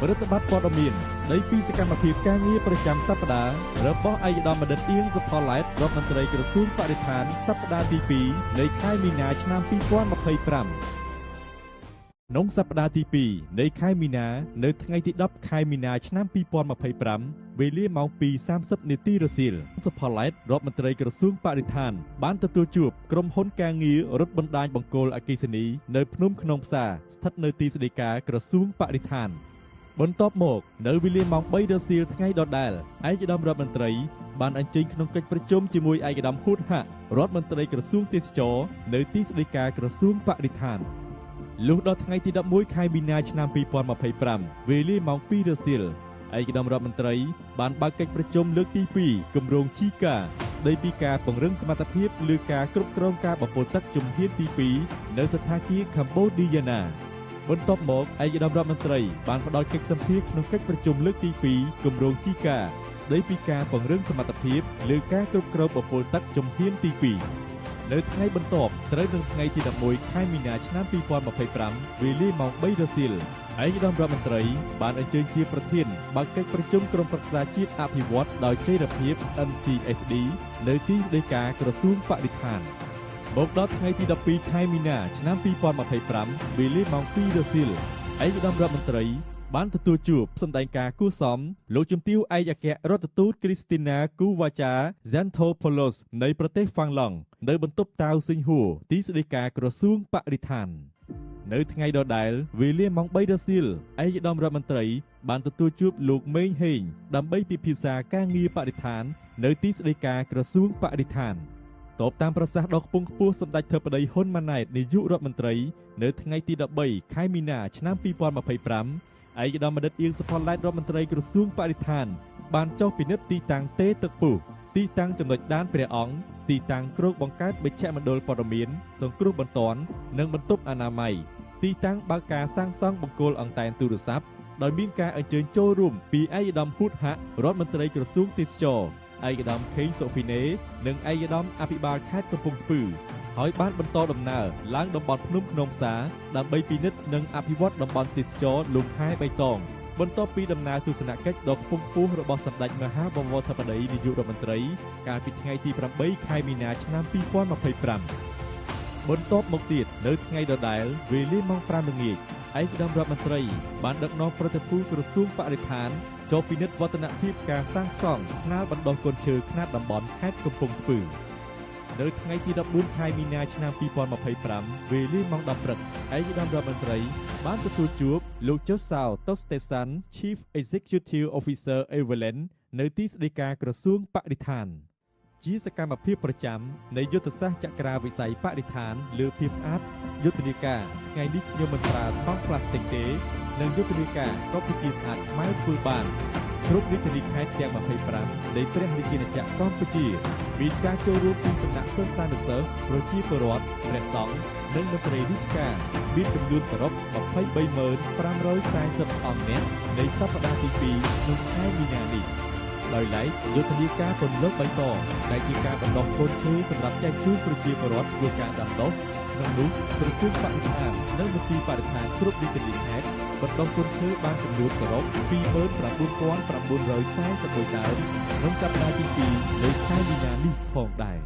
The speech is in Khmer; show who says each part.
Speaker 1: រដ្ឋបាលព័ត៌មានស្ដីពីសកម្មភាពការងារប្រចាំសប្តាហ៍របស់ឯកឧត្តមបណ្ឌិតអៀង សុផល្លែតរដ្ឋមន្ត្រីក្រសួងបរិស្ថានសប្តាហ៍ទី2នៃខែមីនាឆ្នាំ2025ក្នុងសប្តាហ៍ទី2នៃខែមីនានៅថ្ងៃទី10ខែមីនាឆ្នាំ2025វេលាម៉ោង 2:30 នាទីរសៀលសុផល្លែតរដ្ឋមន្ត្រីក្រសួងបរិស្ថានបានទទួលជួបក្រុមហ៊ុនការងាររត់បណ្ដាញបង្គោលអគ្គិសនីនៅភ្នំខ្នងផ្សារស្ថិតនៅទីស្តីការក្រសួងបរិស្ថានបន្ទាប់មកនៅវេលាម៉ោង 3 រសៀលថ្ងៃដដែលឯកឧត្តមរដ្ឋមន្ត្រីបានអញ្ជើញក្នុងកិច្ចប្រជុំជាមួយឯកឧត្តមហ៊ូតហាក់រដ្ឋមន្ត្រីក្រសួងទេសចរនៅទីស្តីការក្រសួងបរិស្ថានលុះដល់ថ្ងៃទី11ខែមីនាឆ្នាំ2025វេលាម៉ោង 2 រសៀលឯកឧត្តមរដ្ឋមន្ត្រីបានបើកកិច្ចប្រជុំលើកទី2គម្រោងជីកាស្ដីពីការពង្រឹងសមត្ថភាពលើការគ្រប់គ្រងការបំពុលទឹកជំហានទី2នៅស្ថានភាពកម្ពុជាណាបន្ទាប់មកឯកឧត្តមរដ្ឋមន្ត្រីបានផ្ដល់កិច្ចសម្ភាសន៍ក្នុងកិច្ចប្រជុំលើកទី2គម្រោងជីកាស្ដីពីការពង្រឹងសមត្ថភាពលើការគ្រប់គ្រងបំពុលទឹកជំហានទី2នៅថ្ងៃបន្ទាប់ត្រូវនឹងថ្ងៃទី11ខែមីនាឆ្នាំ2025វេលាម៉ោង 3 រសៀលឯកឧត្តមរដ្ឋមន្ត្រីបានអញ្ជើញជាប្រធានបើកកិច្ចប្រជុំក្រុមប្រឹក្សាជាតិអភិវឌ្ឍដោយចីរភាព NCSD នៅទីស្តីការក្រសួងបរិស្ថានមកដល់ថ្ងៃទី12ខែមីនាឆ្នាំ2025វេលាម៉ោង 2 រសៀលឯកឧត្តមរដ្ឋមន្ត្រីបានទទួលជួបសម្ដែងការគួសមលោកជំទាវឯកអគ្គរដ្ឋទូតគ្រីស្ទីណាគូវ៉ាចា Xanthopoulos នៃប្រទេសហ្វាំងឡង់នៅបន្ទប់តាវស៊ីងហួរទីស្តីការក្រសួងបរិស្ថាននៅថ្ងៃដដែលវេលាម៉ោង 3 រសៀលឯកឧត្តមរដ្ឋមន្ត្រីបានទទួលជួបលោកមេងហេងដើម្បីពិភាក្សាការងារបរិស្ថាននៅទីស្តីការក្រសួងបរិស្ថានតបតាមប្រសាសន៍ដ៏ខ្ពង់ខ្ពស់សម្ដេចធិបតីហ៊ុនម៉ាណែតនាយករដ្ឋមន្ត្រីនៅថ្ងៃទី13ខែមីនាឆ្នាំ2025ឯកឧត្តមបណ្ឌិតអៀង សុផល្លែតរដ្ឋមន្ត្រីក្រសួងបរិស្ថានបានចុះពិនិត្យទីតាំងទេទឹកពុះទីតាំងចំណុចដានព្រះអង្គទីតាំងគ្រោកបង្កើតមជ្ឈមណ្ឌលព័ត៌មានសង្គ្រោះបន្ទាន់និងបន្ទប់អនាម័យទីតាំងបើកការសាងសង់បង្គោលអង់តែនទូរស័ព្ទដោយមានការអញ្ជើញចូលរួមពីឯកឧត្តមហ៊ូតហាក់រដ្ឋមន្ត្រីក្រសួងទេសចរឯកឧត្តមខេងសុហ្វីណេនិងឯកឧត្តមអភិបាលខេត្តកំពង់ស្ពឺហើយបានបន្តដំណើរឡើងតំបន់ភ្នំខ្នងផ្សារដើម្បីពិនិត្យនិងអភិវឌ្ឍតំបន់ទេសចរលំហែបៃតងបន្ទាប់ពីដំណើរទស្សនកិច្ចដ៏ខ្ពង់ខ្ពស់របស់សម្ដេចមហាបវរធិបតីនាយករដ្ឋមន្ត្រីកាលពីថ្ងៃទី8ខែមីនាឆ្នាំ2025បន្ទាប់មកទៀតនៅថ្ងៃដដែលវេលាម៉ោង 5 ល្ងាចឯកឧត្តមរដ្ឋមន្ត្រីបានដឹកនាំប្រតិភូក្រសួងបរិស្ថានចូលពិនិត្យវឌ្ឍនភាពការសាងសង់ថ្នាលបណ្ដុះកូនឈើខ្នាតតំបន់ខេត្តកំពង់ស្ពឺនៅថ្ងៃទី14ខែមីនាឆ្នាំ2025វេលាម៉ោង 10 ព្រឹកឯកឧត្តមរដ្ឋមន្ត្រីបានទទួលជួបលោកចុះសោតូស្តេសាន់ Chief Executive Officer Evelyn នៅទីស្តីការក្រសួងបរិស្ថានជាសកម្មភាពប្រចាំនៃយុទ្ធសាស្ត្រចក្រាវិស័យបរិស្ថានលើភាពស្អាតយុទ្ធនាការថ្ងៃនេះខ្ញុំមិនប្រើថង់ប្លាស្ទិកទេនិងយុទ្ធនាការកម្ពុជាស្អាតខ្មែរធ្វើបានគ្រប់រាជធានីខេត្តទាំង25នៃព្រះរាជាណាចក្រកម្ពុជាមានការចូលរួមពីសំណាក់សិស្សសានុសិស្សប្រជាពលរដ្ឋព្រះសង្ឃនិងមន្ត្រីរាជការមានចំនួនសរុប 23540 អង្គអ្នកនៃសប្តាហ៍ទី2ក្នុងខែមីនានេះដោយឡែកយុទ្ធនាការពន្លកបៃតងដែលជាការបណ្ដុះកូនឈើសម្រាប់ចែកជូនប្រជាពលរដ្ឋធ្វើការដាំដុះក្នុងនោះក្រសួងបរិស្ថាននិងមន្ទីរបរិស្ថានគ្រប់រាជធានីខេត្តបណ្ដុះកូនឈើបានចំនួនសរុប 29941 ដើមក្នុងសប្តាហ៍ទី2នៃខែមីនានេះផងដែរ